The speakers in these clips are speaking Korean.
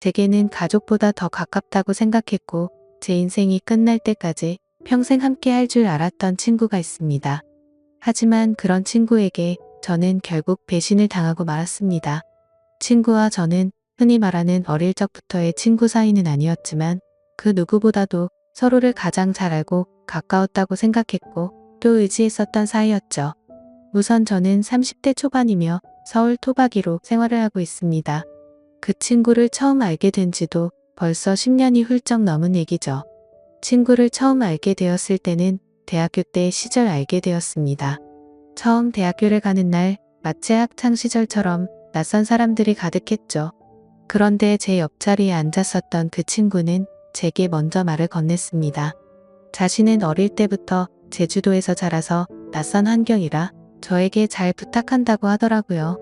제게는 가족보다 더 가깝다고 생각했고 제 인생이 끝날 때까지 평생 함께 할 줄 알았던 친구가 있습니다. 하지만 그런 친구에게 저는 결국 배신을 당하고 말았습니다. 친구와 저는 흔히 말하는 어릴 적부터의 친구 사이는 아니었지만 그 누구보다도 서로를 가장 잘 알고 가까웠다고 생각했고 또 의지했었던 사이였죠. 우선 저는 30대 초반이며 서울 토박이로 생활을 하고 있습니다. 그 친구를 처음 알게 된 지도 벌써 10년이 훌쩍 넘은 얘기죠. 친구를 처음 알게 되었을 때는 대학교 때 시절 알게 되었습니다. 처음 대학교를 가는 날 마치 학창 시절처럼 낯선 사람들이 가득했죠. 그런데 제 옆자리에 앉았었던 그 친구는 제게 먼저 말을 건넸습니다. 자신은 어릴 때부터 제주도에서 자라서 낯선 환경이라 저에게 잘 부탁한다고 하더라고요.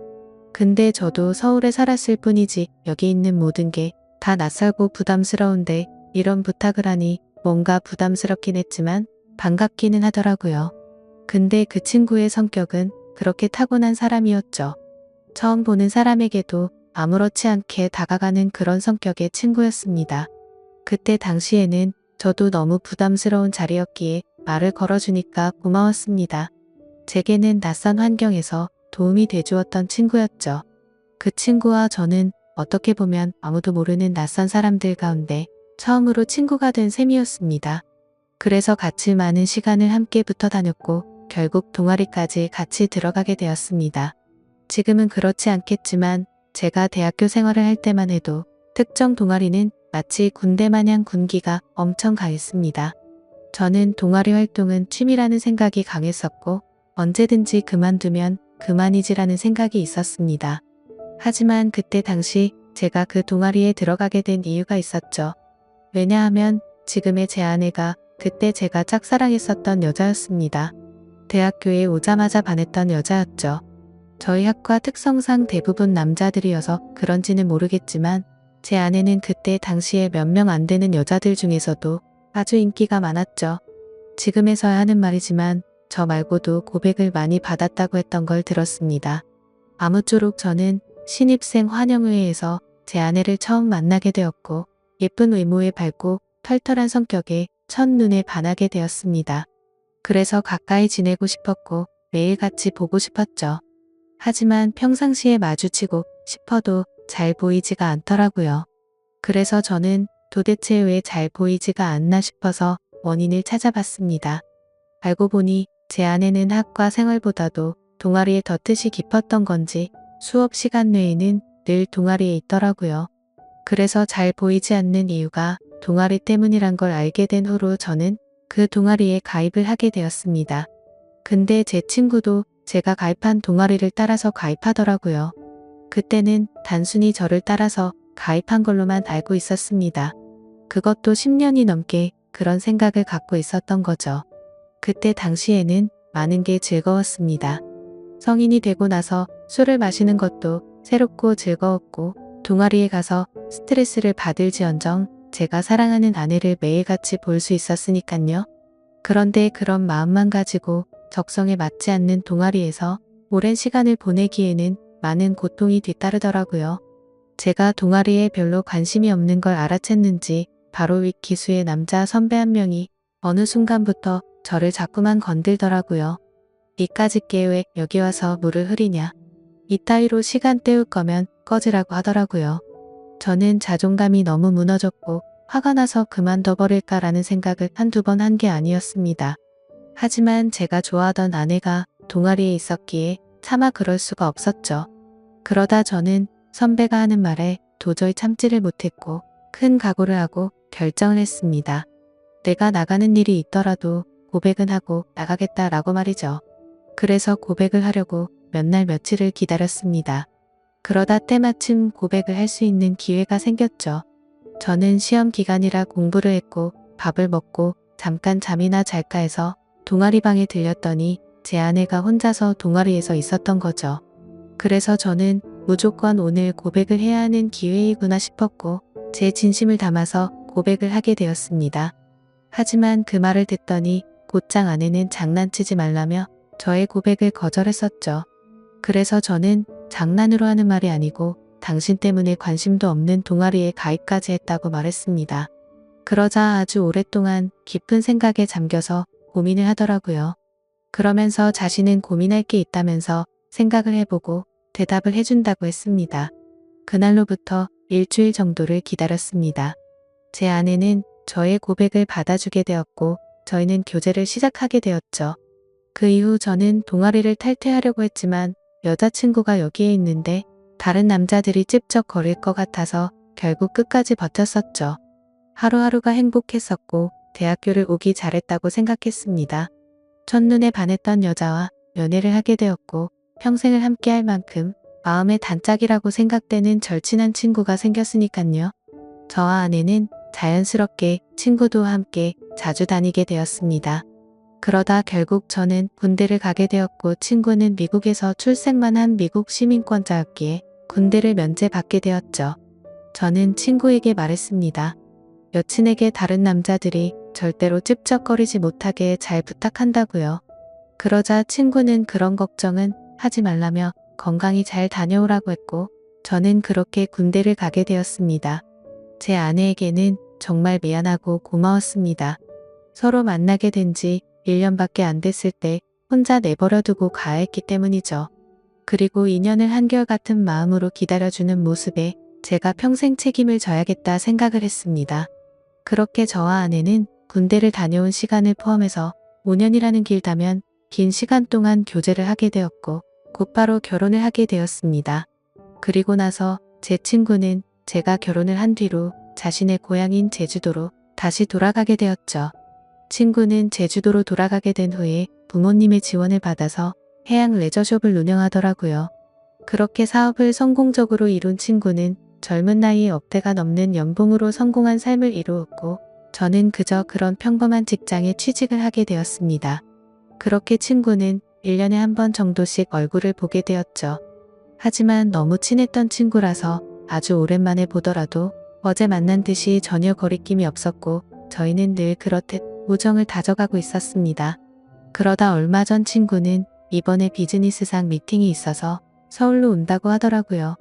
근데 저도 서울에 살았을 뿐이지 여기 있는 모든 게 다 낯설고 부담스러운데 이런 부탁을 하니 뭔가 부담스럽긴 했지만 반갑기는 하더라고요. 근데 그 친구의 성격은 그렇게 타고난 사람이었죠. 처음 보는 사람에게도 아무렇지 않게 다가가는 그런 성격의 친구였습니다. 그때 당시에는 저도 너무 부담스러운 자리였기에 말을 걸어주니까 고마웠습니다. 제게는 낯선 환경에서 도움이 돼주었던 친구였죠. 그 친구와 저는 어떻게 보면 아무도 모르는 낯선 사람들 가운데 처음으로 친구가 된 셈이었습니다. 그래서 같이 많은 시간을 함께 붙어 다녔고 결국 동아리까지 같이 들어가게 되었습니다. 지금은 그렇지 않겠지만 제가 대학교 생활을 할 때만 해도 특정 동아리는 마치 군대 마냥 군기가 엄청 강했습니다. 저는 동아리 활동은 취미라는 생각이 강했었고 언제든지 그만두면 그만이지라는 생각이 있었습니다. 하지만 그때 당시 제가 그 동아리에 들어가게 된 이유가 있었죠. 왜냐하면 지금의 제 아내가 그때 제가 짝사랑했었던 여자였습니다. 대학교에 오자마자 반했던 여자였죠. 저희 학과 특성상 대부분 남자들이어서 그런지는 모르겠지만 제 아내는 그때 당시에 몇 명 안 되는 여자들 중에서도 아주 인기가 많았죠. 지금에서야 하는 말이지만 저 말고도 고백을 많이 받았다고 했던 걸 들었습니다. 아무쪼록 저는 신입생 환영회에서 제 아내를 처음 만나게 되었고 예쁜 외모에 밝고 털털한 성격에 첫눈에 반하게 되었습니다. 그래서 가까이 지내고 싶었고 매일 같이 보고 싶었죠. 하지만 평상시에 마주치고 싶어도 잘 보이지가 않더라고요. 그래서 저는 도대체 왜 잘 보이지가 않나 싶어서 원인을 찾아봤습니다. 알고 보니 제 아내는 학과 생활보다도 동아리에 더 뜻이 깊었던 건지 수업 시간 외에는 늘 동아리에 있더라고요. 그래서 잘 보이지 않는 이유가 동아리 때문이란 걸 알게 된 후로 저는 그 동아리에 가입을 하게 되었습니다. 근데 제 친구도 제가 가입한 동아리를 따라서 가입하더라고요. 그때는 단순히 저를 따라서 가입한 걸로만 알고 있었습니다. 그것도 10년이 넘게 그런 생각을 갖고 있었던 거죠. 그때 당시에는 많은 게 즐거웠습니다. 성인이 되고 나서 술을 마시는 것도 새롭고 즐거웠고 동아리에 가서 스트레스를 받을지언정 제가 사랑하는 아내를 매일같이 볼 수 있었으니깐요. 그런데 그런 마음만 가지고 적성에 맞지 않는 동아리에서 오랜 시간을 보내기에는 많은 고통이 뒤따르더라고요. 제가 동아리에 별로 관심이 없는 걸 알아챘는지 바로 윗 기수의 남자 선배 한 명이 어느 순간부터 저를 자꾸만 건들더라고요. 니까짓 게 왜 여기 와서 물을 흐리냐. 이따위로 시간 때울 거면 꺼지라고 하더라고요. 저는 자존감이 너무 무너졌고 화가 나서 그만둬 버릴까라는 생각을 한두 번 한 게 아니었습니다. 하지만 제가 좋아하던 아내가 동아리에 있었기에 차마 그럴 수가 없었죠. 그러다 저는 선배가 하는 말에 도저히 참지를 못했고 큰 각오를 하고 결정을 했습니다. 내가 나가는 일이 있더라도 고백은 하고 나가겠다라고 말이죠. 그래서 고백을 하려고 몇 날 며칠을 기다렸습니다. 그러다 때마침 고백을 할 수 있는 기회가 생겼죠. 저는 시험 기간이라 공부를 했고 밥을 먹고 잠깐 잠이나 잘까 해서 동아리방에 들렸더니 제 아내가 혼자서 동아리에서 있었던 거죠. 그래서 저는 무조건 오늘 고백을 해야 하는 기회이구나 싶었고 제 진심을 담아서 고백을 하게 되었습니다. 하지만 그 말을 듣더니 곧장 아내는 장난치지 말라며 저의 고백을 거절했었죠. 그래서 저는 장난으로 하는 말이 아니고 당신 때문에 관심도 없는 동아리에 가입까지 했다고 말했습니다. 그러자 아주 오랫동안 깊은 생각에 잠겨서 고민을 하더라고요. 그러면서 자신은 고민할 게 있다면서 생각을 해보고 대답을 해준다고 했습니다. 그날로부터 일주일 정도를 기다렸습니다. 제 아내는 저의 고백을 받아주게 되었고 저희는 교제를 시작하게 되었죠. 그 이후 저는 동아리를 탈퇴하려고 했지만 여자친구가 여기에 있는데 다른 남자들이 찝쩍거릴 것 같아서 결국 끝까지 버텼었죠. 하루하루가 행복했었고 대학교를 오기 잘했다고 생각했습니다. 첫눈에 반했던 여자와 연애를 하게 되었고 평생을 함께할 만큼 마음의 단짝이라고 생각되는 절친한 친구가 생겼으니깐요. 저와 아내는 자연스럽게 친구도 함께 자주 다니게 되었습니다. 그러다 결국 저는 군대를 가게 되었고 친구는 미국에서 출생만 한 미국 시민권자였기에 군대를 면제받게 되었죠. 저는 친구에게 말했습니다. 여친에게 다른 남자들이 절대로 찝쩍거리지 못하게 잘 부탁한다고요. 그러자 친구는 그런 걱정은 하지 말라며 건강히 잘 다녀오라고 했고 저는 그렇게 군대를 가게 되었습니다. 제 아내에게는 정말 미안하고 고마웠습니다. 서로 만나게 된 지 1년밖에 안 됐을 때 혼자 내버려두고 가야 했기 때문이죠. 그리고 인연을 한결같은 마음으로 기다려주는 모습에 제가 평생 책임을 져야겠다 생각을 했습니다. 그렇게 저와 아내는 군대를 다녀온 시간을 포함해서 5년이라는 길다면 긴 시간 동안 교제를 하게 되었고 곧바로 결혼을 하게 되었습니다. 그리고 나서 제 친구는 제가 결혼을 한 뒤로 자신의 고향인 제주도로 다시 돌아가게 되었죠. 친구는 제주도로 돌아가게 된 후에 부모님의 지원을 받아서 해양 레저숍을 운영하더라고요. 그렇게 사업을 성공적으로 이룬 친구는 젊은 나이에 억대가 넘는 연봉으로 성공한 삶을 이루었고 저는 그저 그런 평범한 직장에 취직을 하게 되었습니다. 그렇게 친구는 1년에 한 번 정도씩 얼굴을 보게 되었죠. 하지만 너무 친했던 친구라서 아주 오랜만에 보더라도 어제 만난 듯이 전혀 거리낌이 없었고 저희는 늘 그렇듯 우정을 다져가고 있었습니다. 그러다 얼마 전 친구는 이번에 비즈니스상 미팅이 있어서 서울로 온다고 하더라고요.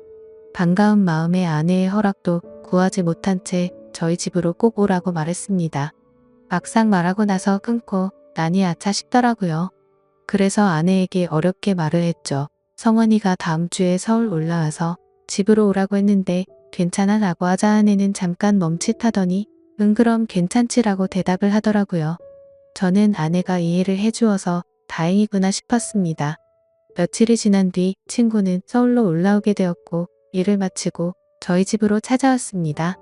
반가운 마음에 아내의 허락도 구하지 못한 채 저희 집으로 꼭 오라고 말했습니다. 막상 말하고 나서 끊고 나니 아차 싶더라고요. 그래서 아내에게 어렵게 말을 했죠. 성원이가 다음 주에 서울 올라와서 집으로 오라고 했는데 괜찮아 라고 하자 아내는 잠깐 멈칫하더니 응 그럼 괜찮지라고 대답을 하더라고요. 저는 아내가 이해를 해주어서 다행이구나 싶었습니다. 며칠이 지난 뒤 친구는 서울로 올라오게 되었고 일을 마치고 저희 집으로 찾아왔습니다.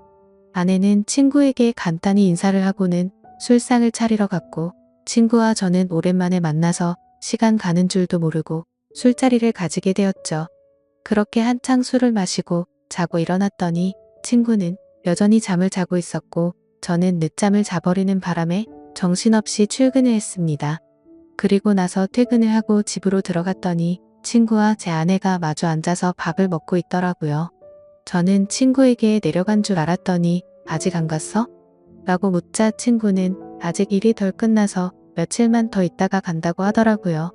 아내는 친구에게 간단히 인사를 하고는 술상을 차리러 갔고 친구와 저는 오랜만에 만나서 시간 가는 줄도 모르고 술자리를 가지게 되었죠. 그렇게 한창 술을 마시고 자고 일어났더니 친구는 여전히 잠을 자고 있었고 저는 늦잠을 자버리는 바람에 정신없이 출근을 했습니다. 그리고 나서 퇴근을 하고 집으로 들어갔더니 친구와 제 아내가 마주 앉아서 밥을 먹고 있더라고요. 저는 친구에게 내려간 줄 알았더니 아직 안 갔어? 라고 묻자 친구는 아직 일이 덜 끝나서 며칠만 더 있다가 간다고 하더라고요.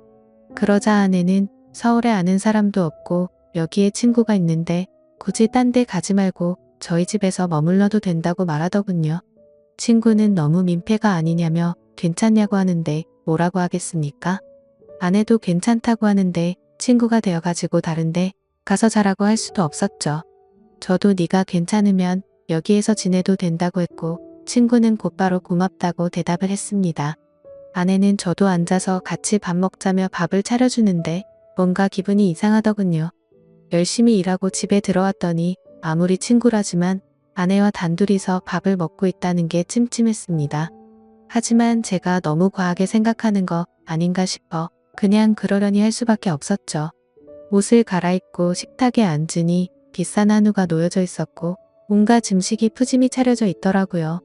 그러자 아내는 서울에 아는 사람도 없고 여기에 친구가 있는데 굳이 딴 데 가지 말고 저희 집에서 머물러도 된다고 말하더군요. 친구는 너무 민폐가 아니냐며 괜찮냐고 하는데 뭐라고 하겠습니까? 아내도 괜찮다고 하는데 친구가 되어가지고 다른데 가서 자라고 할 수도 없었죠. 저도 네가 괜찮으면 여기에서 지내도 된다고 했고 친구는 곧바로 고맙다고 대답을 했습니다. 아내는 저도 앉아서 같이 밥 먹자며 밥을 차려주는데 뭔가 기분이 이상하더군요. 열심히 일하고 집에 들어왔더니 아무리 친구라지만 아내와 단둘이서 밥을 먹고 있다는 게 찜찜했습니다. 하지만 제가 너무 과하게 생각하는 거 아닌가 싶어 그냥 그러려니 할 수밖에 없었죠. 옷을 갈아입고 식탁에 앉으니 비싼 한우가 놓여져 있었고 온갖 음식이 푸짐히 차려져 있더라고요.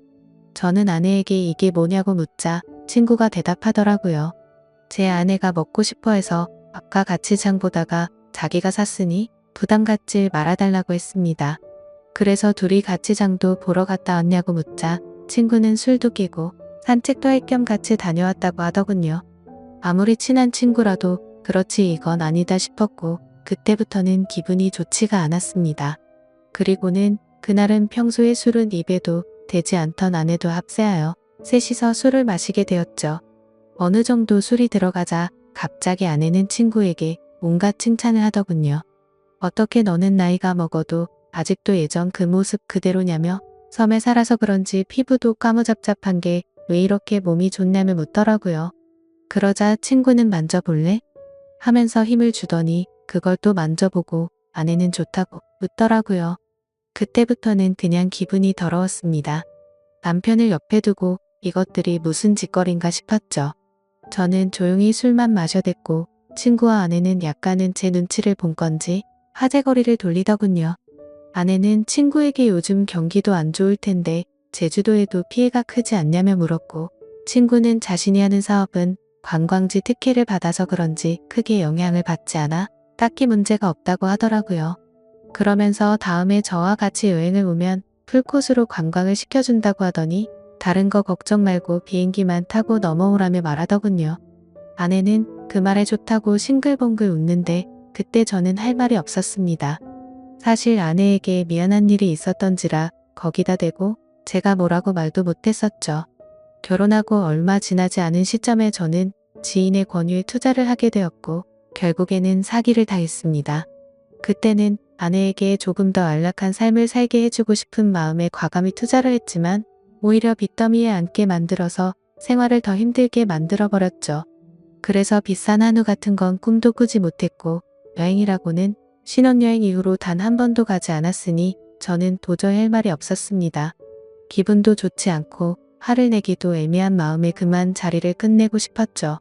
저는 아내에게 이게 뭐냐고 묻자 친구가 대답하더라고요. 제 아내가 먹고 싶어 해서 아까 같이 장 보다가 자기가 샀으니 부담 갖지 말아달라고 했습니다. 그래서 둘이 같이 장도 보러 갔다 왔냐고 묻자 친구는 술도 끼고 산책도 할 겸 같이 다녀왔다고 하더군요. 아무리 친한 친구라도 그렇지 이건 아니다 싶었고 그때부터는 기분이 좋지가 않았습니다. 그리고는 그날은 평소에 술은 입에도 대지 않던 아내도 합세하여 셋이서 술을 마시게 되었죠. 어느 정도 술이 들어가자 갑자기 아내는 친구에게 온갖 칭찬을 하더군요. 어떻게 너는 나이가 먹어도 아직도 예전 그 모습 그대로냐며 섬에 살아서 그런지 피부도 까무잡잡한 게 왜 이렇게 몸이 좋냐며 묻더라고요. 그러자 친구는 만져볼래? 하면서 힘을 주더니 그걸 또 만져보고 아내는 좋다고 묻더라고요. 그때부터는 그냥 기분이 더러웠습니다. 남편을 옆에 두고 이것들이 무슨 짓거리인가 싶었죠. 저는 조용히 술만 마셔댔고 친구와 아내는 약간은 제 눈치를 본 건지 화제거리를 돌리더군요. 아내는 친구에게 요즘 경기도 안 좋을 텐데 제주도에도 피해가 크지 않냐며 물었고, 친구는 자신이 하는 사업은 관광지 특혜를 받아서 그런지 크게 영향을 받지 않아 딱히 문제가 없다고 하더라고요. 그러면서 다음에 저와 같이 여행을 오면 풀코스로 관광을 시켜준다고 하더니 다른 거 걱정 말고 비행기만 타고 넘어오라며 말하더군요. 아내는 그 말에 좋다고 싱글벙글 웃는데 그때 저는 할 말이 없었습니다. 사실 아내에게 미안한 일이 있었던지라 거기다 대고 제가 뭐라고 말도 못했었죠. 결혼하고 얼마 지나지 않은 시점에 저는 지인의 권유에 투자를 하게 되었고 결국에는 사기를 당했습니다. 그때는 아내에게 조금 더 안락한 삶을 살게 해주고 싶은 마음에 과감히 투자를 했지만 오히려 빚더미에 앉게 만들어서 생활을 더 힘들게 만들어버렸죠. 그래서 비싼 한우 같은 건 꿈도 꾸지 못했고 여행이라고는 신혼여행 이후로 단 한 번도 가지 않았으니 저는 도저히 할 말이 없었습니다. 기분도 좋지 않고 화를 내기도 애매한 마음에 그만 자리를 끝내고 싶었죠.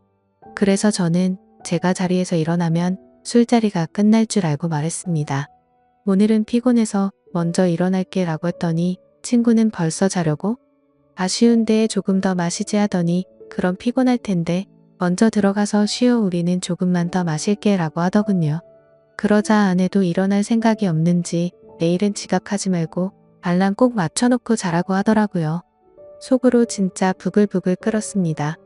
그래서 저는 제가 자리에서 일어나면 술자리가 끝날 줄 알고 말했습니다. 오늘은 피곤해서 먼저 일어날게 라고 했더니 친구는 벌써 자려고? 아쉬운데 조금 더 마시지 하더니 그럼 피곤할 텐데 먼저 들어가서 쉬어 우리는 조금만 더 마실게 라고 하더군요. 그러자 아내도 일어날 생각이 없는지 내일은 지각하지 말고 알람 꼭 맞춰놓고 자라고 하더라고요. 속으로 진짜 부글부글 끓었습니다.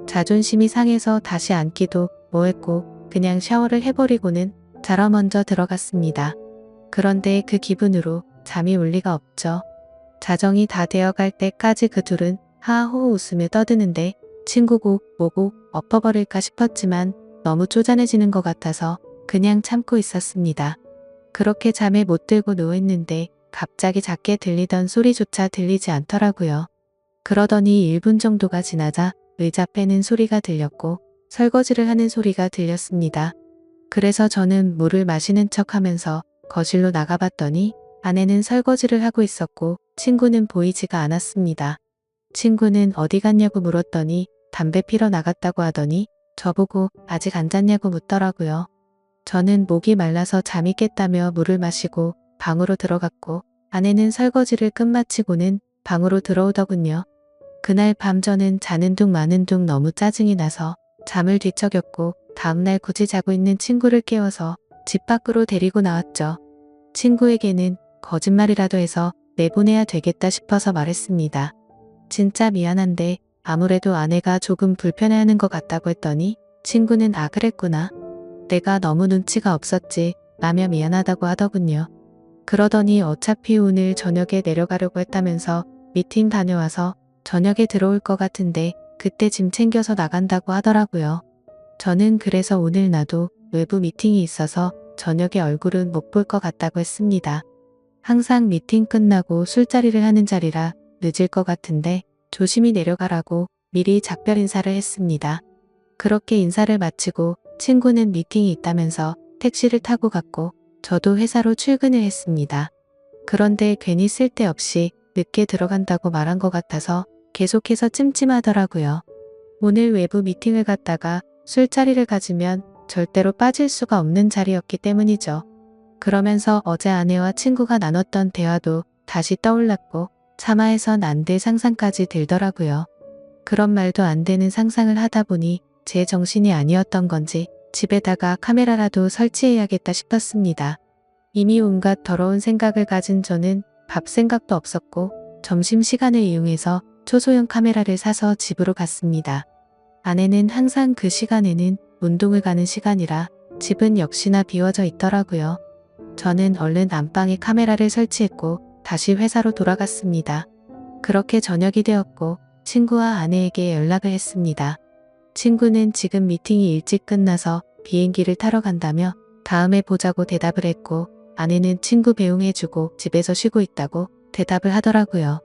자존심이 상해서 다시 앉기도 뭐했고 그냥 샤워를 해버리고는 자러 먼저 들어갔습니다. 그런데 그 기분으로 잠이 올 리가 없죠. 자정이 다 되어갈 때까지 그 둘은 하하호호 웃으며 떠드는데 친구고 뭐고 엎어버릴까 싶었지만 너무 쪼잔해지는 것 같아서 그냥 참고 있었습니다. 그렇게 잠에 못 들고 누워있는데 갑자기 작게 들리던 소리조차 들리지 않더라고요. 그러더니 1분 정도가 지나자 의자 빼는 소리가 들렸고 설거지를 하는 소리가 들렸습니다. 그래서 저는 물을 마시는 척하면서 거실로 나가봤더니 아내는 설거지를 하고 있었고 친구는 보이지가 않았습니다. 친구는 어디 갔냐고 물었더니 담배 피러 나갔다고 하더니 저보고 아직 안 잤냐고 묻더라고요. 저는 목이 말라서 잠이 깼다며 물을 마시고 방으로 들어갔고 아내는 설거지를 끝마치고는 방으로 들어오더군요. 그날 밤 저는 자는 둥 마는 둥 너무 짜증이 나서 잠을 뒤척였고 다음날 굳이 자고 있는 친구를 깨워서 집 밖으로 데리고 나왔죠. 친구에게는 거짓말이라도 해서 내보내야 되겠다 싶어서 말했습니다. 진짜 미안한데 아무래도 아내가 조금 불편해하는 것 같다고 했더니 친구는 아 그랬구나. 내가 너무 눈치가 없었지 라며 미안하다고 하더군요. 그러더니 어차피 오늘 저녁에 내려가려고 했다면서 미팅 다녀와서 저녁에 들어올 것 같은데 그때 짐 챙겨서 나간다고 하더라고요. 저는 그래서 오늘 나도 외부 미팅이 있어서 저녁에 얼굴은 못 볼 것 같다고 했습니다. 항상 미팅 끝나고 술자리를 하는 자리라 늦을 것 같은데 조심히 내려가라고 미리 작별 인사를 했습니다. 그렇게 인사를 마치고 친구는 미팅이 있다면서 택시를 타고 갔고 저도 회사로 출근을 했습니다. 그런데 괜히 쓸데없이 늦게 들어간다고 말한 것 같아서 계속해서 찜찜하더라고요. 오늘 외부 미팅을 갔다가 술자리를 가지면 절대로 빠질 수가 없는 자리였기 때문이죠. 그러면서 어제 아내와 친구가 나눴던 대화도 다시 떠올랐고 차마해선 안 될 상상까지 들더라고요. 그런 말도 안 되는 상상을 하다 보니 제 정신이 아니었던 건지 집에다가 카메라라도 설치해야겠다 싶었습니다. 이미 온갖 더러운 생각을 가진 저는 밥 생각도 없었고 점심시간을 이용해서 초소형 카메라를 사서 집으로 갔습니다. 아내는 항상 그 시간에는 운동을 가는 시간이라 집은 역시나 비워져 있더라고요. 저는 얼른 안방에 카메라를 설치했고 다시 회사로 돌아갔습니다. 그렇게 저녁이 되었고 친구와 아내에게 연락을 했습니다. 친구는 지금 미팅이 일찍 끝나서 비행기를 타러 간다며 다음에 보자고 대답을 했고, 아내는 친구 배웅해주고 집에서 쉬고 있다고 대답을 하더라고요.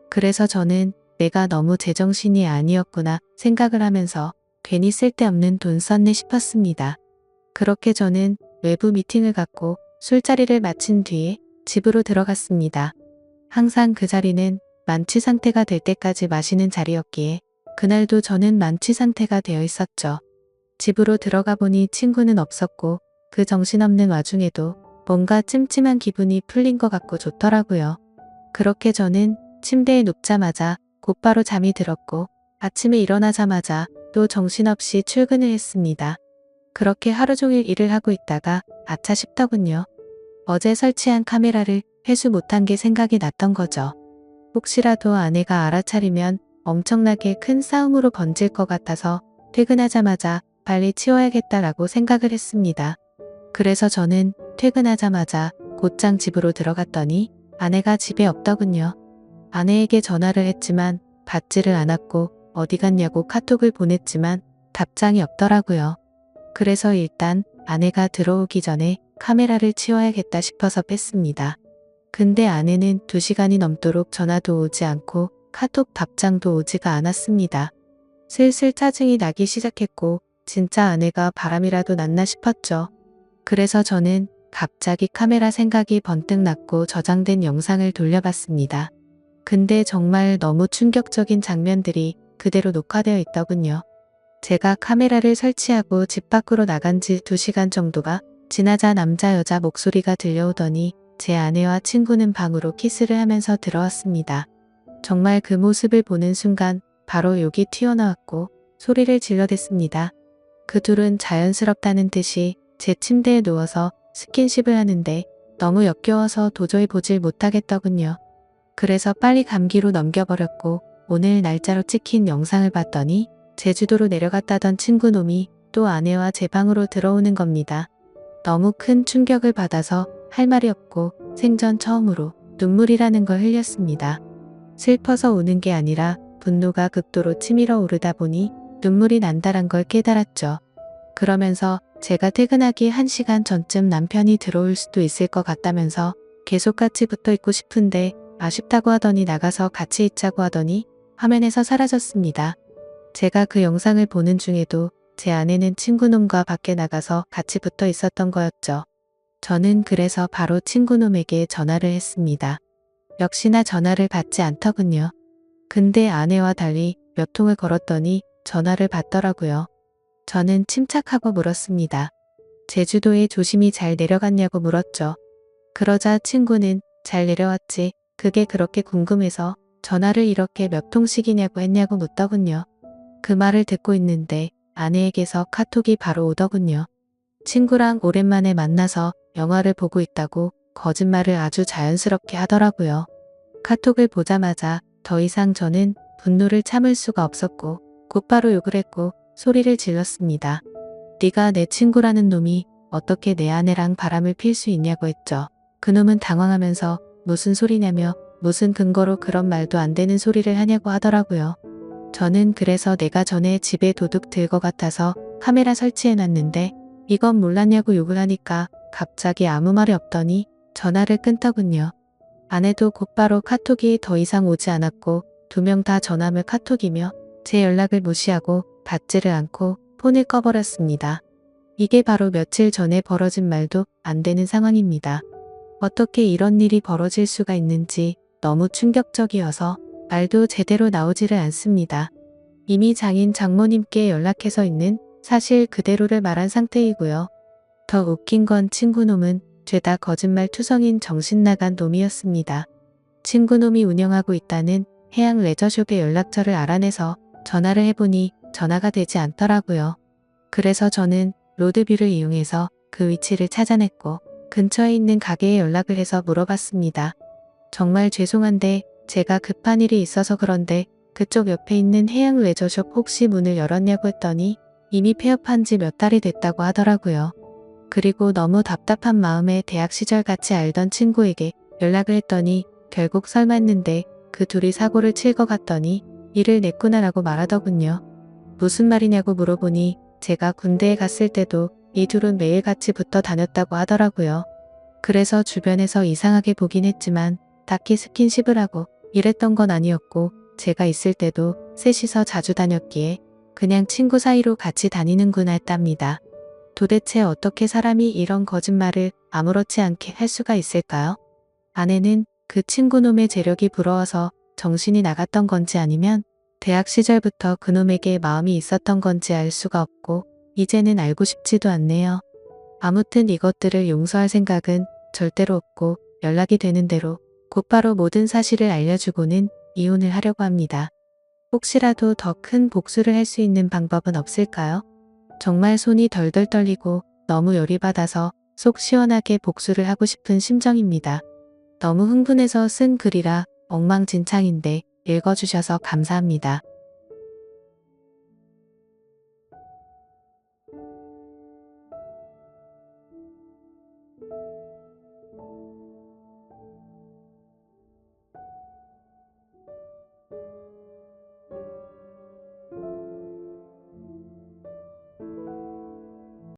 그래서 저는 내가 너무 제정신이 아니었구나 생각을 하면서 괜히 쓸데없는 돈 썼네 싶었습니다. 그렇게 저는 외부 미팅을 갖고 술자리를 마친 뒤에 집으로 들어갔습니다. 항상 그 자리는 만취 상태가 될 때까지 마시는 자리였기에 그날도 저는 만취 상태가 되어 있었죠. 집으로 들어가 보니 친구는 없었고 그 정신없는 와중에도 뭔가 찜찜한 기분이 풀린 것 같고 좋더라고요. 그렇게 저는 침대에 눕자마자 곧바로 잠이 들었고 아침에 일어나자마자 또 정신없이 출근을 했습니다. 그렇게 하루 종일 일을 하고 있다가 아차 싶더군요. 어제 설치한 카메라를 회수 못한 게 생각이 났던 거죠. 혹시라도 아내가 알아차리면 엄청나게 큰 싸움으로 번질 것 같아서 퇴근하자마자 빨리 치워야겠다라고 생각을 했습니다. 그래서 저는 퇴근하자마자 곧장 집으로 들어갔더니 아내가 집에 없더군요. 아내에게 전화를 했지만 받지를 않았고 어디 갔냐고 카톡을 보냈지만 답장이 없더라고요. 그래서 일단 아내가 들어오기 전에 카메라를 치워야겠다 싶어서 뺐습니다. 근데 아내는 2시간이 넘도록 전화도 오지 않고 카톡 답장도 오지가 않았습니다. 슬슬 짜증이 나기 시작했고 진짜 아내가 바람이라도 났나 싶었죠. 그래서 저는 갑자기 카메라 생각이 번뜩 났고 저장된 영상을 돌려봤습니다. 근데 정말 너무 충격적인 장면들이 그대로 녹화되어 있더군요. 제가 카메라를 설치하고 집 밖으로 나간 지 2시간 정도가 지나자 남자 여자 목소리가 들려오더니 제 아내와 친구는 방으로 키스를 하면서 들어왔습니다. 정말 그 모습을 보는 순간 바로 욕이 튀어나왔고 소리를 질러댔습니다. 그 둘은 자연스럽다는 듯이 제 침대에 누워서 스킨십을 하는데 너무 역겨워서 도저히 보질 못하겠더군요. 그래서 빨리 감기로 넘겨버렸고 오늘 날짜로 찍힌 영상을 봤더니 제주도로 내려갔다던 친구놈이 또 아내와 제 방으로 들어오는 겁니다. 너무 큰 충격을 받아서 할 말이 없고 생전 처음으로 눈물이라는 걸 흘렸습니다. 슬퍼서 우는 게 아니라 분노가 극도로 치밀어 오르다 보니 눈물이 난다란 걸 깨달았죠. 그러면서 제가 퇴근하기 1시간 전쯤 남편이 들어올 수도 있을 것 같다면서 계속 같이 붙어 있고 싶은데 아쉽다고 하더니 나가서 같이 있자고 하더니 화면에서 사라졌습니다. 제가 그 영상을 보는 중에도 제 아내는 친구놈과 밖에 나가서 같이 붙어 있었던 거였죠. 저는 그래서 바로 친구놈에게 전화를 했습니다. 역시나 전화를 받지 않더군요. 근데 아내와 달리 몇 통을 걸었더니 전화를 받더라고요. 저는 침착하고 물었습니다. 제주도에 조심히 잘 내려갔냐고 물었죠. 그러자 친구는 잘 내려왔지. 그게 그렇게 궁금해서 전화를 이렇게 몇 통씩이냐고 했냐고 묻더군요. 그 말을 듣고 있는데 아내에게서 카톡이 바로 오더군요. 친구랑 오랜만에 만나서 영화를 보고 있다고 거짓말을 아주 자연스럽게 하더라고요. 카톡을 보자마자 더 이상 저는 분노를 참을 수가 없었고 곧바로 욕을 했고 소리를 질렀습니다. 네가 내 친구라는 놈이 어떻게 내 아내랑 바람을 필 수 있냐고 했죠. 그놈은 당황하면서 무슨 소리냐며 무슨 근거로 그런 말도 안 되는 소리를 하냐고 하더라고요. 저는 그래서 내가 전에 집에 도둑 들 것 같아서 카메라 설치해놨는데 이건 몰랐냐고 욕을 하니까 갑자기 아무 말이 없더니 전화를 끊더군요. 아내도 곧바로 카톡이 더 이상 오지 않았고 2명 다 전화물 카톡이며 제 연락을 무시하고 받지를 않고 폰을 꺼버렸습니다. 이게 바로 며칠 전에 벌어진 말도 안 되는 상황입니다. 어떻게 이런 일이 벌어질 수가 있는지 너무 충격적이어서 말도 제대로 나오지를 않습니다. 이미 장인 장모님께 연락해서 있는 사실 그대로를 말한 상태이고요. 더 웃긴 건 친구놈은 죄다 거짓말 투성인 정신나간 놈이었습니다. 친구놈이 운영하고 있다는 해양 레저숍의 연락처를 알아내서 전화를 해보니 전화가 되지 않더라고요. 그래서 저는 로드뷰를 이용해서 그 위치를 찾아냈고 근처에 있는 가게에 연락을 해서 물어봤습니다. 정말 죄송한데 제가 급한 일이 있어서 그런데 그쪽 옆에 있는 해양 레저숍 혹시 문을 열었냐고 했더니 이미 폐업한 지 몇 달이 됐다고 하더라고요. 그리고 너무 답답한 마음에 대학 시절 같이 알던 친구에게 연락을 했더니 결국 설렜는데 그 둘이 사고를 칠 것 같더니 일을 냈구나라고 말하더군요. 무슨 말이냐고 물어보니 제가 군대에 갔을 때도 이 둘은 매일 같이 붙어 다녔다고 하더라고요. 그래서 주변에서 이상하게 보긴 했지만 딱히 스킨십을 하고 이랬던 건 아니었고 제가 있을 때도 셋이서 자주 다녔기에 그냥 친구 사이로 같이 다니는구나 했답니다. 도대체 어떻게 사람이 이런 거짓말을 아무렇지 않게 할 수가 있을까요? 아내는 그 친구놈의 재력이 부러워서 정신이 나갔던 건지 아니면 대학 시절부터 그놈에게 마음이 있었던 건지 알 수가 없고 이제는 알고 싶지도 않네요. 아무튼 이것들을 용서할 생각은 절대로 없고 연락이 되는 대로 곧바로 모든 사실을 알려주고는 이혼을 하려고 합니다. 혹시라도 더 큰 복수를 할 수 있는 방법은 없을까요? 정말 손이 덜덜 떨리고 너무 열이 받아서 속 시원하게 복수를 하고 싶은 심정입니다. 너무 흥분해서 쓴 글이라 엉망진창인데 읽어주셔서 감사합니다.